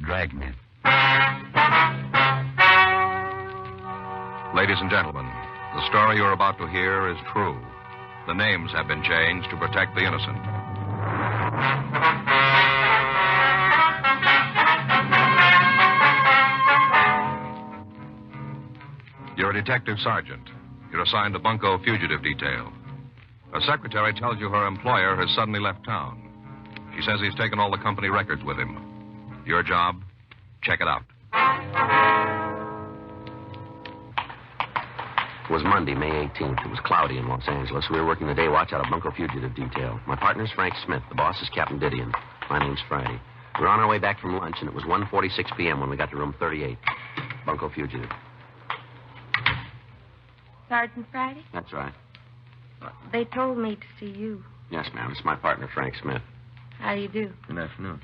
Dragnet. Ladies and gentlemen, the story you're about to hear is true. The names have been changed to protect the innocent. You're a detective sergeant. You're assigned to Bunko Fugitive Detail. A secretary tells you her employer has suddenly left town. She says he's taken all the company records with him. Your job? Check it out. It was Monday, May 18th. It was cloudy in Los Angeles. We were working the day watch out of Bunko Fugitive Detail. My partner's Frank Smith. The boss is Captain Didion. My name's Friday. We were on our way back from lunch, and it was 1:46 p.m. when we got to room 38. Bunko Fugitive. Sergeant Friday? That's right. They told me to see you. Yes, ma'am. It's my partner, Frank Smith. How do you do? Good afternoon.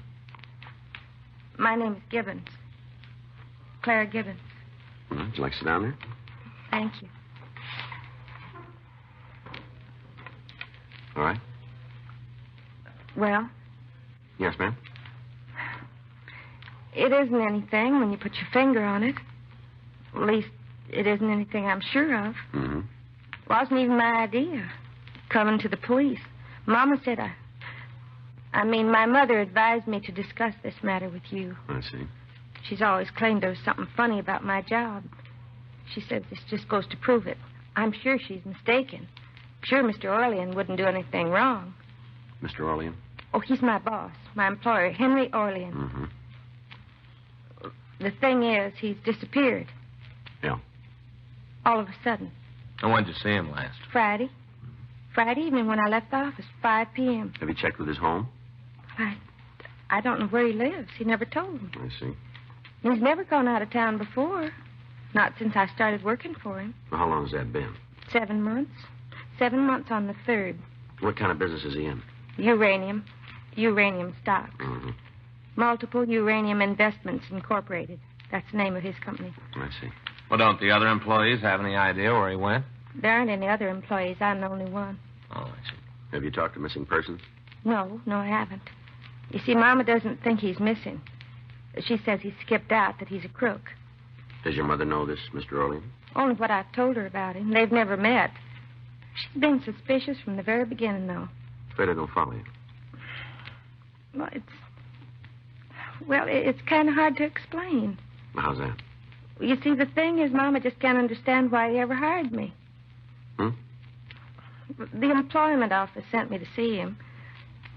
My name is Gibbons. Clara Gibbons. Would you like to sit down there? Thank you. All right. Well? Yes, ma'am. It isn't anything when you put your finger on it. At least, it isn't anything I'm sure of. Mm-hmm. Wasn't even my idea. Coming to the police. Mama said my mother advised me to discuss this matter with you. I see. She's always claimed there was something funny about my job. She said this just goes to prove it. I'm sure she's mistaken. Sure Mr. Orlean wouldn't do anything wrong. Mr. Orlean? Oh, he's my boss, my employer, Henry Orlean. Mm-hmm. The thing is, he's disappeared. Yeah. All of a sudden. And when did you see him last? Friday. Friday evening when I left the office, 5 p.m. Have you checked with his home? I don't know where he lives. He never told me. I see. He's never gone out of town before. Not since I started working for him. Well, how long has that been? 7 months. 7 months on the 3rd. What kind of business is he in? Uranium. Uranium stocks. Mm-hmm. Multiple Uranium Investments Incorporated. That's the name of his company. I see. Well, don't the other employees have any idea where he went? There aren't any other employees. I'm the only one. Oh, I see. Have you talked to missing persons? No, I haven't. You see, Mama doesn't think he's missing. She says he skipped out, that he's a crook. Does your mother know this, Mr. Orlean? Only what I've told her about him. They've never met. She's been suspicious from the very beginning, though. Afraid I don't follow you. Well, it's kind of hard to explain. How's that? You see, the thing is, Mama just can't understand why he ever hired me. The employment office sent me to see him,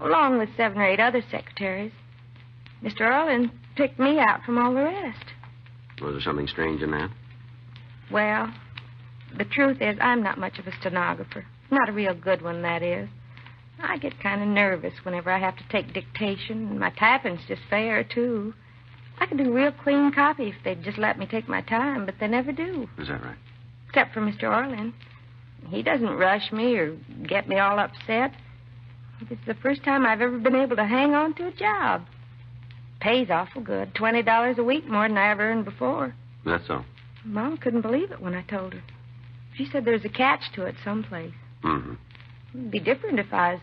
along with 7 or 8 other secretaries. Mr. Orlean picked me out from all the rest. Was there something strange in that? Well, the truth is, I'm not much of a stenographer. Not a real good one, that is. I get kind of nervous whenever I have to take dictation, and my typing's just fair, too. I could do real clean copy if they'd just let me take my time, but they never do. Is that right? Except for Mr. Orlean. He doesn't rush me or get me all upset. It's the first time I've ever been able to hang on to a job. Pays awful good. $20 a week more than I ever earned before. That's so. Mom couldn't believe it when I told her. She said there's a catch to it someplace. Mm-hmm. It'd be different if I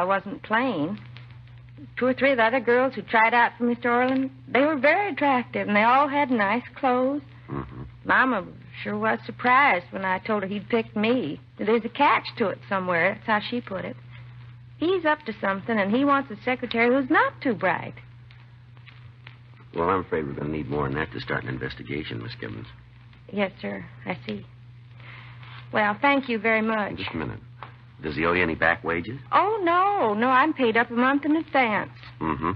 wasn't plain. 2 or 3 of the other girls who tried out for Mr. Orlean, they were very attractive, and they all had nice clothes. Mm-hmm. Mama sure was surprised when I told her he'd picked me. There's a catch to it somewhere. That's how she put it. He's up to something, and he wants a secretary who's not too bright. Well, I'm afraid we're going to need more than that to start an investigation, Miss Gibbons. Yes, sir. I see. Well, thank you very much. Just a minute. Does he owe you any back wages? Oh, no. I'm paid up a month in advance. Mm-hmm.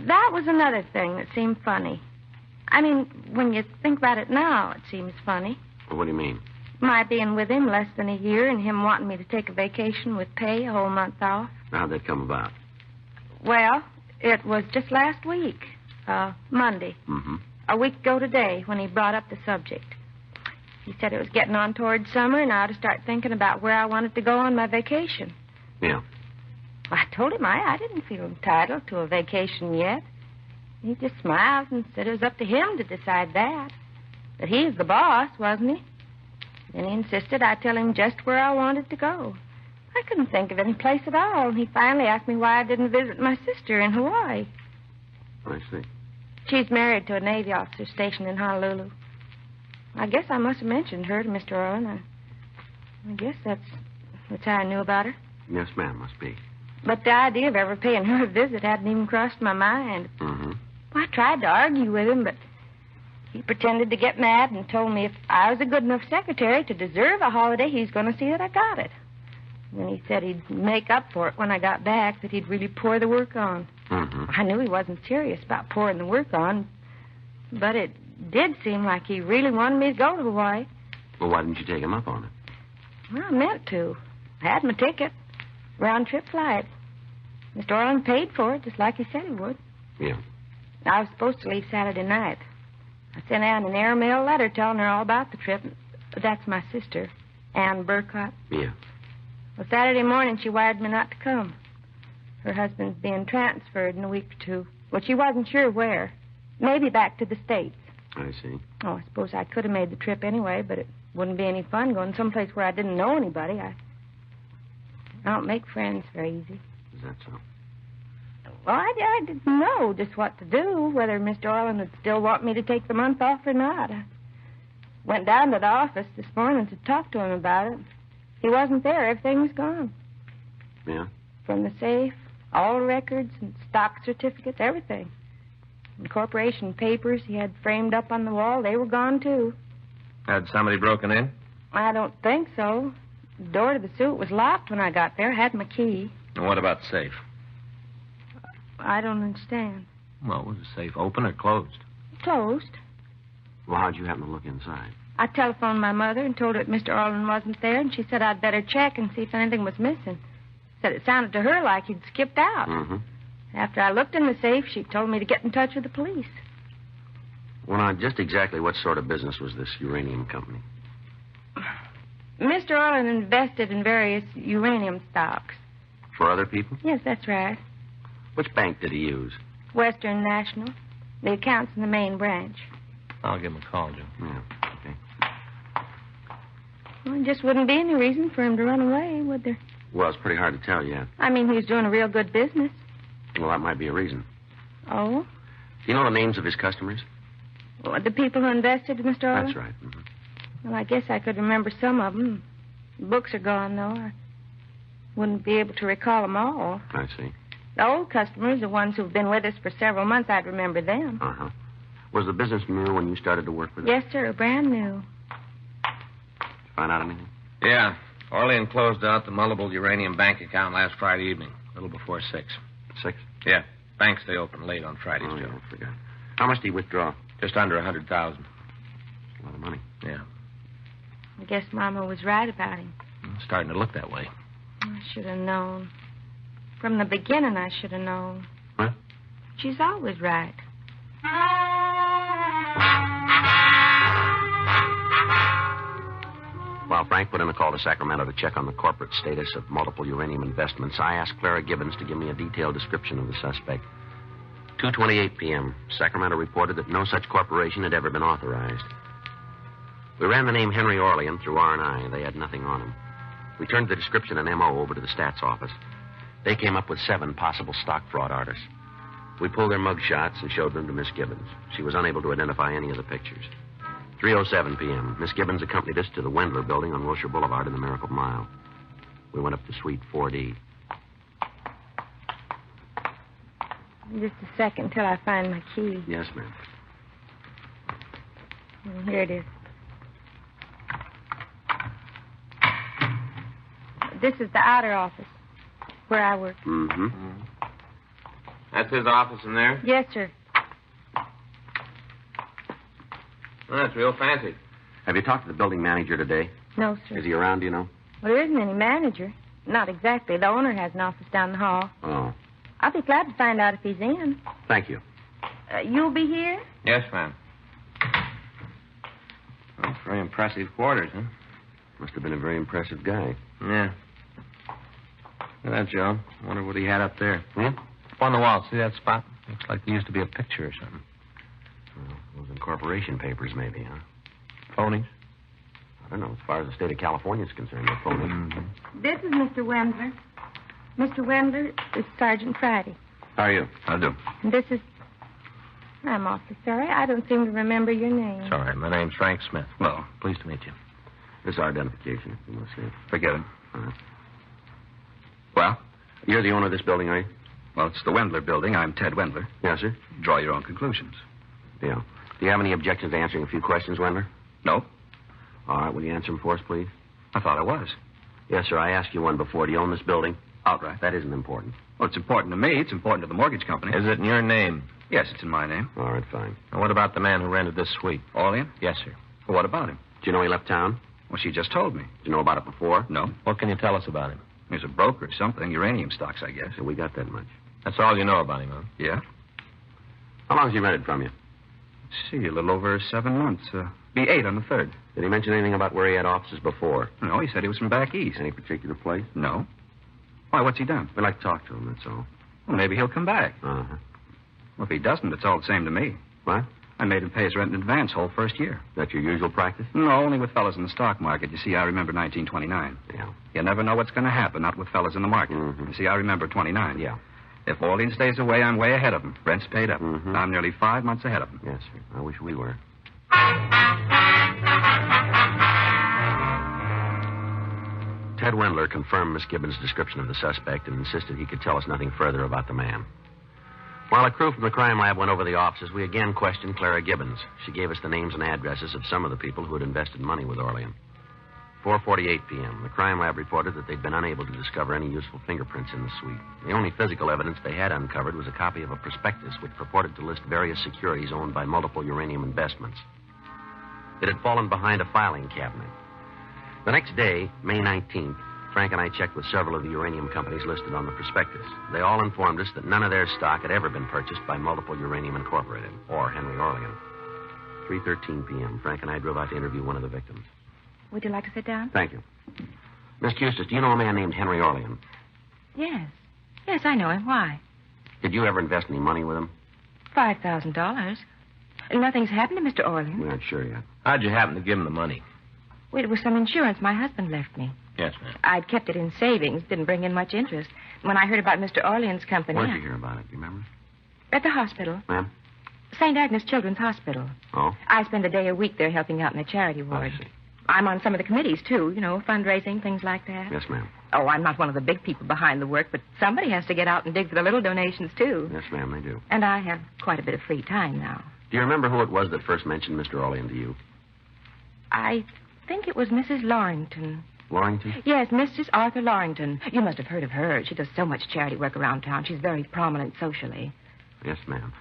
That was another thing that seemed funny. I mean, when you think about it now, it seems funny. Well, what do you mean? My being with him less than a year and him wanting me to take a vacation with pay, a whole month off. How'd that come about? Well, it was just last week, Monday. Mm-hmm. A week ago today when he brought up the subject. He said it was getting on toward summer and I ought to start thinking about where I wanted to go on my vacation. Yeah. I told him I didn't feel entitled to a vacation yet. He just smiled and said it was up to him to decide that. That he's the boss, wasn't he? Then he insisted I tell him just where I wanted to go. I couldn't think of any place at all. He finally asked me why I didn't visit my sister in Hawaii. I see. She's married to a Navy officer stationed in Honolulu. I guess I must have mentioned her to Mr. Orland. I guess that's how I knew about her. Yes, ma'am, must be. But the idea of ever paying her a visit hadn't even crossed my mind. Mm-hmm. Well, I tried to argue with him, but he pretended to get mad and told me if I was a good enough secretary to deserve a holiday, he's going to see that I got it. And he said he'd make up for it when I got back, that he'd really pour the work on. Mm-hmm. I knew he wasn't serious about pouring the work on, but it did seem like he really wanted me to go to Hawaii. Well, why didn't you take him up on it? Well, I meant to. I had my ticket. Round-trip flight. Mr. Orland paid for it, just like he said he would. Yeah. I was supposed to leave Saturday night. I sent Ann an airmail letter telling her all about the trip. That's my sister, Ann Burcott. Yeah. Well, Saturday morning, she wired me not to come. Her husband's being transferred in a week or two. Well, she wasn't sure where. Maybe back to the States. I see. Oh, I suppose I could have made the trip anyway, but it wouldn't be any fun going someplace where I didn't know anybody. I don't make friends very easy. Is that so? Well, I didn't know just what to do, whether Mr. Orland would still want me to take the month off or not. I went down to the office this morning to talk to him about it. He wasn't there. Everything was gone. Yeah? From the safe, all records and stock certificates, everything. And corporation papers he had framed up on the wall, they were gone, too. Had somebody broken in? I don't think so. The door to the suite was locked when I got there. I had my key. And what about the safe? I don't understand. Well, was the safe open or closed? Closed. Well, how'd you happen to look inside? I telephoned my mother and told her that Mr. Orland wasn't there, and she said I'd better check and see if anything was missing. Said it sounded to her like he'd skipped out. Mm-hmm. After I looked in the safe, she told me to get in touch with the police. Well, now, just exactly what sort of business was this uranium company? Mr. Orland invested in various uranium stocks. For other people? Yes, that's right. Which bank did he use? Western National. The account's in the main branch. I'll give him a call, Joe. Yeah, okay. Well, there just wouldn't be any reason for him to run away, would there? Well, it's pretty hard to tell yet. I mean, he was doing a real good business. Well, that might be a reason. Oh? Do you know the names of his customers? Well, the people who invested in Mr. Orland? That's right. Mm-hmm. Well, I guess I could remember some of them. The books are gone, though. I wouldn't be able to recall them all. I see. The old customers, the ones who've been with us for several months, I'd remember them. Uh-huh. Was the business new when you started to work with it? Yes, sir, brand new. Did you find out anything? Yeah. Orlean closed out the multiple uranium bank account last Friday evening, a little before 6. 6? Yeah. Banks stay open late on Fridays, Oh, Joe. yeah, I forgot. How much did he withdraw? Just under 100,000. A lot of money. Yeah. I guess Mama was right about him. It's starting to look that way. I should have known. From the beginning, I should have known. What? She's always right. While Frank put in a call to Sacramento to check on the corporate status of multiple uranium investments, I asked Clara Gibbons to give me a detailed description of the suspect. 2:28 p.m., Sacramento reported that no such corporation had ever been authorized. We ran the name Henry Orlean through R&I. They had nothing on him. We turned the description and MO over to the stats office. They came up with 7 possible stock fraud artists. We pulled their mug shots and showed them to Miss Gibbons. She was unable to identify any of the pictures. 3:07 p.m., Miss Gibbons accompanied us to the Wendler building on Wilshire Boulevard in the Miracle Mile. We went up to Suite 4D. Just a second till I find my key. Yes, ma'am. Here it is. This is the outer office where I work. Mm-hmm. That's his office in there? Yes, sir. Well, that's real fancy. Have you talked to the building manager today? No, sir. Is he around, do you know? Well, there isn't any manager. Not exactly. The owner has an office down the hall. Oh. I'll be glad to find out if he's in. Thank you. You'll be here? Yes, ma'am. Well, very impressive quarters, huh? Must have been a very impressive guy. Yeah. Look at that, Joe. Wonder what he had up there. Hmm? Up on the wall. See that spot? Looks like there used to be a picture or something. Well, those incorporation papers, maybe, huh? Phonies? I don't know. As far as the state of California is concerned, they're phony. Mm-hmm. This is Mr. Wendler. Mr. Wendler is Sergeant Friday. How are you? I do. And this is... I'm awfully sorry. I don't seem to remember your name. Sorry, my name's Frank Smith. Well, Pleased to meet you. This is our identification, if you want to see it. forget it. Well? You're the owner of this building, are you? Well, it's the Wendler building. I'm Ted Wendler. Yes, sir. Draw your own conclusions. Yeah. Do you have any objections to answering a few questions, Wendler? No? All right, will you answer them for us, please? I thought I was. Yes, sir. I asked you one before. Do you own this building? Outright. That isn't important. Well, it's important to me. It's important to the mortgage company. Is it in your name? Yes, it's in my name. All right, fine. And what about the man who rented this suite? Orlean? Yes, sir. Well, what about him? Do you know he left town? Well, she just told me. Did you know about it before? No. What can you tell us about him? He's a broker or something. Uranium stocks, I guess. So we got that much. That's all you know about him, huh? Yeah? How long has he rented from you? Let's see, a little over 7 months. Be 8 on the 3rd. Did he mention anything about where he had offices before? No, he said he was from back east. Any particular place? No. Why, what's he done? We'd like to talk to him, that's all. Well, maybe he'll come back. Uh-huh. Well, if he doesn't, it's all the same to me. What? I made him pay his rent in advance whole first year. That your usual practice? No, only with fellas in the stock market. You see, I remember 1929. Yeah. You never know what's going to happen, not with fellas in the market. Mm-hmm. You see, I remember 29. Yeah. If Orlean stays away, I'm way ahead of him. Rent's paid up. Mm-hmm. I'm nearly 5 months ahead of him. Yes, sir. I wish we were. Ted Wendler confirmed Miss Gibbons' description of the suspect and insisted he could tell us nothing further about the man. While a crew from the crime lab went over the offices, we again questioned Clara Gibbons. She gave us the names and addresses of some of the people who had invested money with Orlean. 4:48 p.m., the crime lab reported that they'd been unable to discover any useful fingerprints in the suite. The only physical evidence they had uncovered was a copy of a prospectus which purported to list various securities owned by multiple uranium investments. It had fallen behind a filing cabinet. The next day, May 19th, Frank and I checked with several of the uranium companies listed on the prospectus. They all informed us that none of their stock had ever been purchased by Multiple Uranium Incorporated or Henry Orlean. 3:13 p.m., Frank and I drove out to interview one of the victims. Would you like to sit down? Thank you. Miss Custis, do you know a man named Henry Orlean? Yes. Yes, I know him. Why? Did you ever invest any money with him? $5,000. Nothing's happened to Mr. Orlean. We aren't sure yet. How'd you happen to give him the money? Well, it was some insurance my husband left me. Yes, ma'am. I'd kept it in savings. Didn't bring in much interest. When I heard about Mr. Orlean's company... Where'd you hear about it? Do you remember? At the hospital. Ma'am? St. Agnes Children's Hospital. Oh? I spend a day a week there helping out in the charity ward. I see. I'm on some of the committees, too. You know, fundraising, things like that. Yes, ma'am. Oh, I'm not one of the big people behind the work, but somebody has to get out and dig for the little donations, too. Yes, ma'am, they do. And I have quite a bit of free time now. Do you remember who it was that first mentioned Mr. Orlean to you? I think it was Mrs. Lorrington. Warrington? Yes, Mrs. Arthur Lorrington. You must have heard of her. She does so much charity work around town. She's very prominent socially. Yes, ma'am.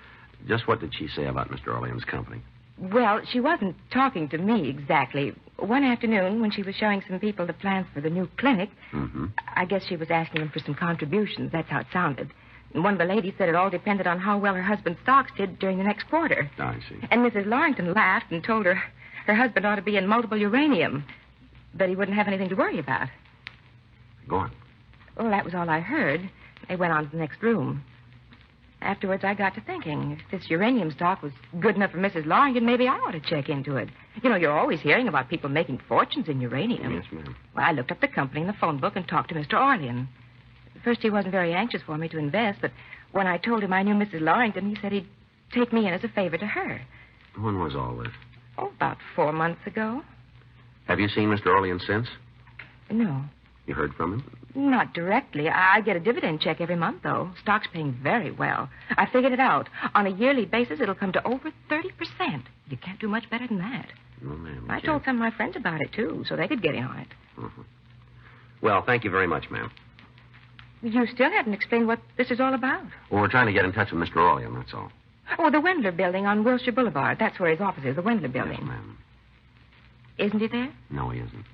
Just what did she say about Mr. Orlean's company? Well, she wasn't talking to me exactly. One afternoon, when she was showing some people the plans for the new clinic, Mm-hmm. I guess she was asking them for some contributions. That's how it sounded. And one of the ladies said it all depended on how well her husband's stocks did during the next quarter. I see. And Mrs. Lorrington laughed and told her her husband ought to be in multiple uranium, but he wouldn't have anything to worry about. Go on. Well, that was all I heard. They went on to the next room. Afterwards, I got to thinking, if this uranium stock was good enough for Mrs. Lorrington, maybe I ought to check into it. You know, you're always hearing about people making fortunes in uranium. Yes, ma'am. Well, I looked up the company in the phone book and talked to Mr. Orlean. At first, he wasn't very anxious for me to invest, but when I told him I knew Mrs. Lorrington, he said he'd take me in as a favor to her. When was all this? Oh, about 4 months ago. Have you seen Mr. Orlean since? No, You heard from him? not directly. I get a dividend check every month, though. Stock's paying very well. I figured it out. On a yearly basis, it'll come to over 30%. You can't do much better than that. No, ma'am. I told some of my friends about it, too, so they could get in on it. Uh-huh. Well, thank you very much, ma'am. You still haven't explained what this is all about. Well, we're trying to get in touch with Mr. Orlean, that's all. Oh, the Wendler building on Wilshire Boulevard. That's where his office is, the Wendler building. Yes, ma'am. Isn't he there? No, he isn't.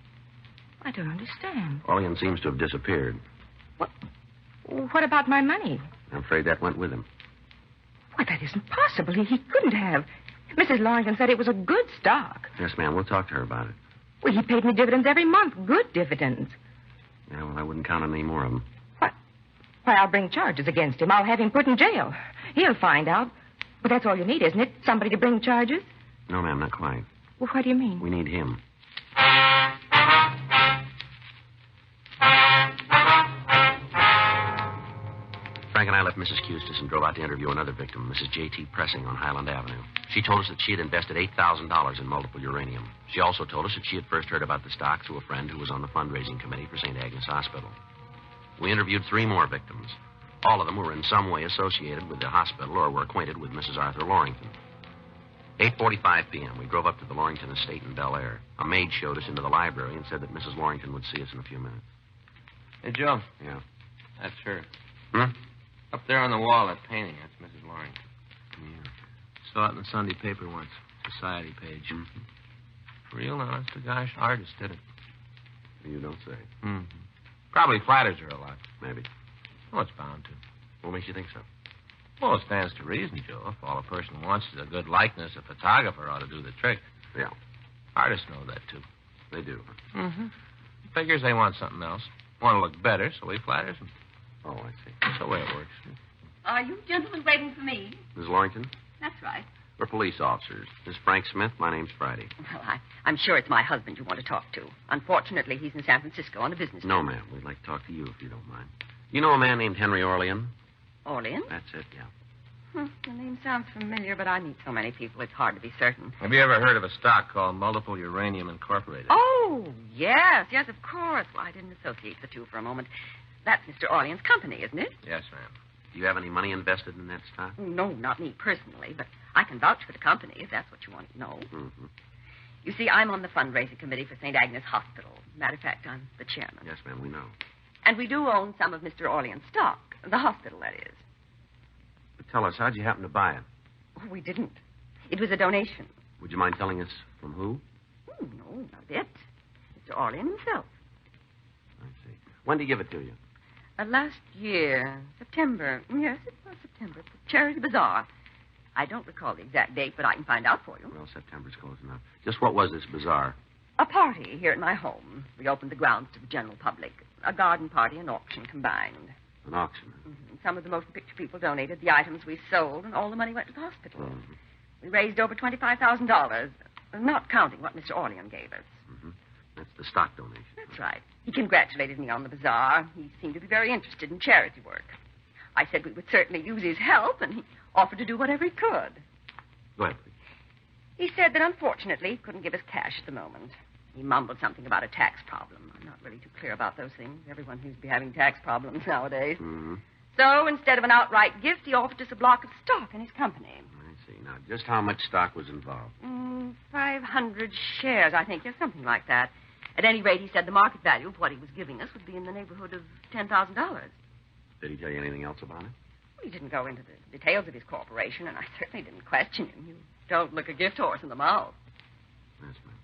I don't understand. Orlean seems to have disappeared. What about my money? I'm afraid that went with him. Why, that isn't possible. He couldn't have. Mrs. Lorrington said it was a good stock. Yes, ma'am. We'll talk to her about it. Well, he paid me dividends every month. Good dividends. Yeah, well, I wouldn't count on any more of them. What? Why, I'll bring charges against him. I'll have him put in jail. He'll find out. But that's all you need, isn't it? Somebody to bring charges? No, ma'am, not quite. Well, what do you mean? We need him. Frank and I left Mrs. Custis and drove out to interview another victim, Mrs. J.T. Pressing on Highland Avenue. She told us that she had invested $8,000 in multiple uranium. She also told us that she had first heard about the stock through a friend who was on the fundraising committee for St. Agnes Hospital. We interviewed 3 more victims. All of them were in some way associated with the hospital or were acquainted with Mrs. Arthur Lorington. 8:45 p.m., we drove up to the Lorington estate in Bel Air. A maid showed us into the library and said that Mrs. Lorington would see us in a few minutes. Hey, Joe. Yeah. That's her. Hmm? Up there on the wall, that painting, that's Mrs. Lorington. Yeah. Saw it in the Sunday paper once. Society page. Mm-hmm. Real honest to gosh artist did it. You don't say. Mm-hmm. Probably flatters her a lot. Maybe. Well, it's bound to. What makes you think so? Well, it stands to reason, Joe. If all a person wants is a good likeness, a photographer ought to do the trick. Yeah. Artists know that, too. They do. Mm-hmm. Figures they want something else. Want to look better, so he flatters them. Oh, I see. That's the way it works. Are you gentlemen waiting for me? Ms. Lorington? That's right. We're police officers. Miss Frank Smith, my name's Friday. Well, I'm sure it's my husband you want to talk to. Unfortunately, he's in San Francisco on a business No, trip. ma'am. We'd like to talk to you if you don't mind. You know a man named Henry Orlean? Orlean? That's it, yeah. The name sounds familiar, but I meet so many people, it's hard to be certain. Have you ever heard of a stock called Multiple Uranium Incorporated? Oh, yes, of course. Well, I didn't associate the two for a moment. That's Mr. Orlean's company, isn't it? Yes, ma'am. Do you have any money invested in that stock? No, not me personally, but I can vouch for the company if that's what you want to know. Mm-hmm. You see, I'm on the fundraising committee for St. Agnes Hospital. Matter of fact, I'm the chairman. Yes, ma'am, we know. And we do own some of Mr. Orlean's stock. The hospital, that is. But tell us, how'd you happen to buy it? Oh, we didn't. It was a donation. Would you mind telling us from who? Oh, no, not a bit. Mr. Orlean himself. I see. When did he give it to you? Last year, September. Yes, it was September. At the Charity Bazaar. I don't recall the exact date, but I can find out for you. Well, September's close enough. Just what was this bazaar? A party here at my home. We opened the grounds to the general public. A garden party and auction combined. An auction. Mm-hmm. Some of the motion picture people donated the items we sold, and all the money went to the hospital. Mm-hmm. We raised over $25,000, not counting what Mr. Orlean gave us. Mm-hmm. That's the stock donation. That's right. He congratulated me on the bazaar. He seemed to be very interested in charity work. I said we would certainly use his help, and he offered to do whatever he could. Go ahead, please. He said that unfortunately he couldn't give us cash at the moment. He mumbled something about a tax problem. I'm not really too clear about those things. Everyone seems to be having tax problems nowadays. Mm-hmm. So instead of an outright gift, he offered us a block of stock in his company. I see. Now, just how much stock was involved? 500 shares, I think. Yes, something like that. At any rate, he said the market value of what he was giving us would be in the neighborhood of $10,000. Did he tell you anything else about it? He didn't go into the details of his corporation, and I certainly didn't question him. You don't look a gift horse in the mouth. Yes, ma'am.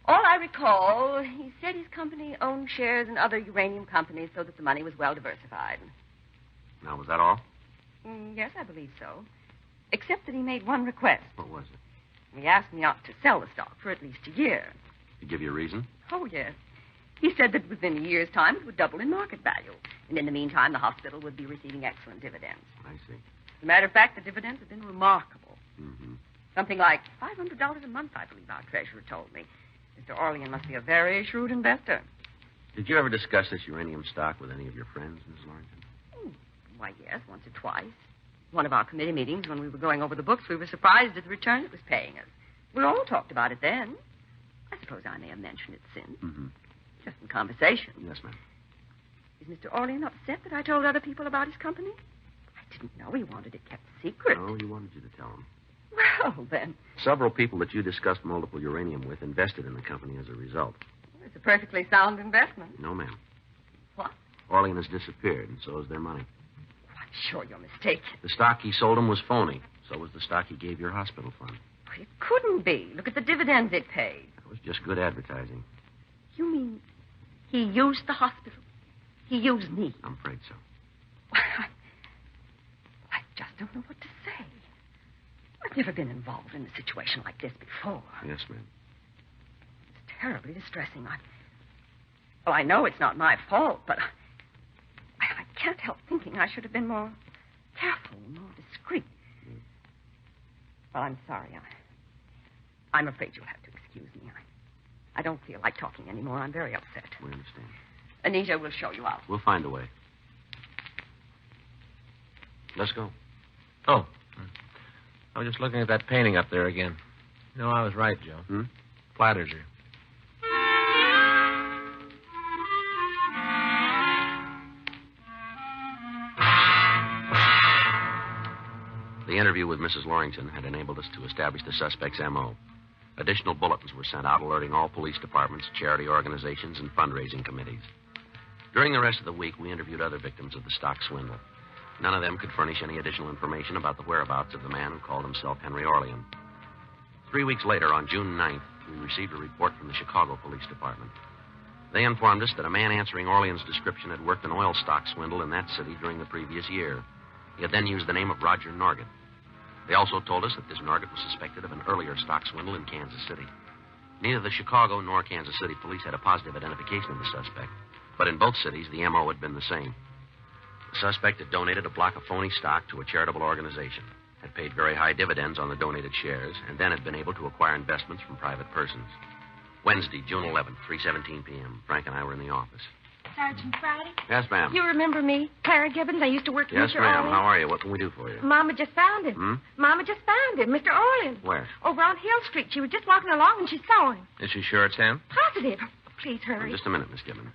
All I recall, he said his company owned shares in other uranium companies so that the money was well diversified. Now, was that all? Yes, I believe so. Except that he made one request. What was it? He asked me not to sell the stock for at least a year. Did he give you a reason? Oh, yes. He said that within a year's time it would double in market value. And in the meantime, the hospital would be receiving excellent dividends. I see. As a matter of fact, the dividends have been remarkable. Mm-hmm. Something like $500 a month, I believe our treasurer told me. Mr. Orlean must be a very shrewd investor. Did you ever discuss this uranium stock with any of your friends, Miss Lorington? Why, yes, once or twice. One of our committee meetings, when we were going over the books, we were surprised at the return it was paying us. We all talked about it then. I suppose I may have mentioned it since. Mm-hmm. Just in conversation. Yes, ma'am. Is Mr. Orlean upset that I told other people about his company? I didn't know he wanted it kept secret. No, he wanted you to tell him. Well, then, Several people that you discussed multiple uranium with invested in the company as a result. it's a perfectly sound investment. No, ma'am. What? Orlean has disappeared, and so has their money. I'm sure you're mistaken. The stock he sold him was phony. So was the stock he gave your hospital fund. It couldn't be. Look at the dividends it paid. It was just good advertising. You mean he used the hospital? He used me? I'm afraid so. I just don't know what to say. I've never been involved in a situation like this before. Yes, ma'am. It's terribly distressing. I know it's not my fault, but I can't help thinking I should have been more careful, more discreet. Well, I'm sorry. I'm afraid you'll have to excuse me. I don't feel like talking anymore. I'm very upset. We understand. Anita will show you out. We'll find a way. Let's go. Oh. I was just looking at that painting up there again. You know, I was right, Joe. Flatters her. The interview with Mrs. Lorington had enabled us to establish the suspect's M.O. Additional bulletins were sent out alerting all police departments, charity organizations, and fundraising committees. During the rest of the week, we interviewed other victims of the stock swindle. None of them could furnish any additional information about the whereabouts of the man who called himself Henry Orlean. 3 weeks later, on June 9th, we received a report from the Chicago Police Department. They informed us that a man answering Orlean's description had worked an oil stock swindle in that city during the previous year. He had then used the name of Roger Norgett. They also told us that this Norgett was suspected of an earlier stock swindle in Kansas City. Neither the Chicago nor Kansas City police had a positive identification of the suspect, but in both cities, the M.O. had been the same. The suspect had donated a block of phony stock to a charitable organization, had paid very high dividends on the donated shares, and then had been able to acquire investments from private persons. Wednesday, June 11th, 3:17 p.m. Frank and I were in the office. Sergeant Friday? Yes, ma'am. You remember me? Clara Gibbons. I used to work for Yes, Mr. ma'am. Orlean. How are you? What can we do for you? Mama just found him. Mama just found him. Mr. Orlean. Where? Over on Hill Street. She was just walking along and she saw him. Is she sure it's him? Positive. Please hurry. Just a minute, Miss Gibbons.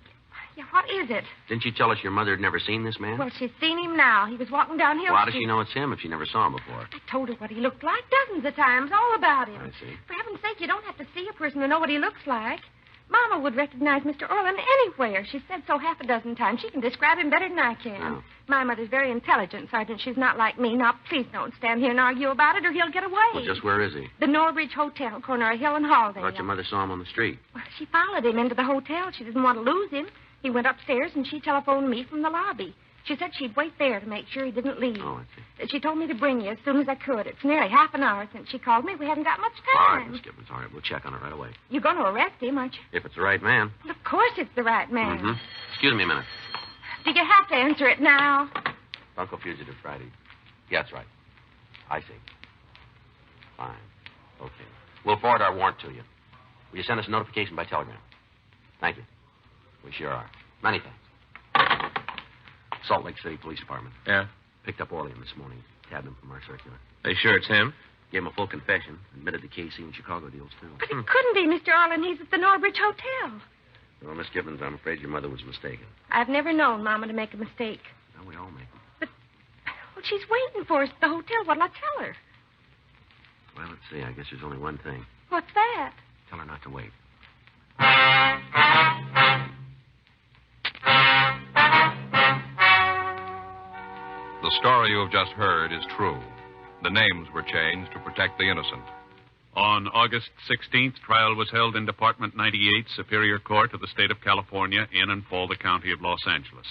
Yeah, what is it? Didn't you tell us your mother had never seen this man? Well, she's seen him now. He was walking down Hill Well, how does Street. she know it's him if she never saw him before? I told her what he looked like dozens of times, all about him. I see. For heaven's sake, you don't have to see a person to know what he looks like. Mama would recognize Mr. Orlean anywhere. She said so half a dozen times. She can describe him better than I can. Oh. My mother's very intelligent, Sergeant. She's not like me. Now, please don't stand here and argue about it or he'll get away. Well, just where is he? The Norridge Hotel, corner of Hill and Halldale. I thought your mother saw him on the street. Well, she followed him into the hotel. She didn't want to lose him. He went upstairs and she telephoned me from the lobby. She said she'd wait there to make sure he didn't leave. Oh, I see. She told me to bring you as soon as I could. It's nearly half an hour since she called me. We haven't got much All time. right, Miss Gibbons. All right, we'll check on it right away. You're going to arrest him, aren't you? If it's the right man. Well, of course it's the right man. Mm-hmm. Excuse me a minute. Do you have to answer it now? Bunko Fugitive Friday. Yeah, that's right. I see. Fine. Okay. We'll forward our warrant to you. Will you send us a notification by telegram? Thank you. We sure are. Many thanks. Salt Lake City Police Department. Yeah? Picked up Orlean this morning. Tabbed him from our circular. They sure it's him? Gave him a full confession. Admitted the KC and Chicago deals, too. But it couldn't be Mr. Orlean. He's at the Norridge Hotel. Well, Miss Gibbons, I'm afraid your mother was mistaken. I've never known Mama to make a mistake. No, we all make them. Well, she's waiting for us at the hotel. What'll I tell her? Well, let's see. I guess there's only one thing. What's that? Tell her not to wait. The story you have just heard is true. The names were changed to protect the innocent. On August 16th, trial was held in Department 98, Superior Court of the State of California, in and for the County of Los Angeles.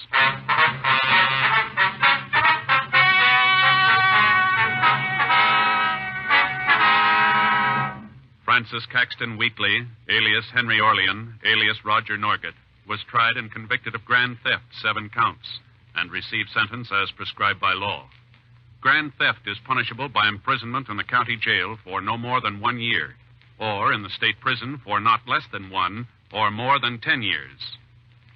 Francis Caxton Wheatley, alias Henry Orlean, alias Roger Norgett, was tried and convicted of grand theft, 7 counts, and received sentence as prescribed by law. Grand theft is punishable by imprisonment in the county jail for no more than 1 year, or in the state prison for not less than 1 or more than 10 years.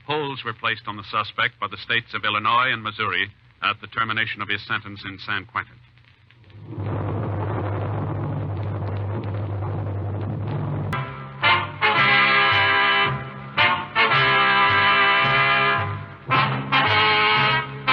Holds were placed on the suspect by the states of Illinois and Missouri at the termination of his sentence in San Quentin.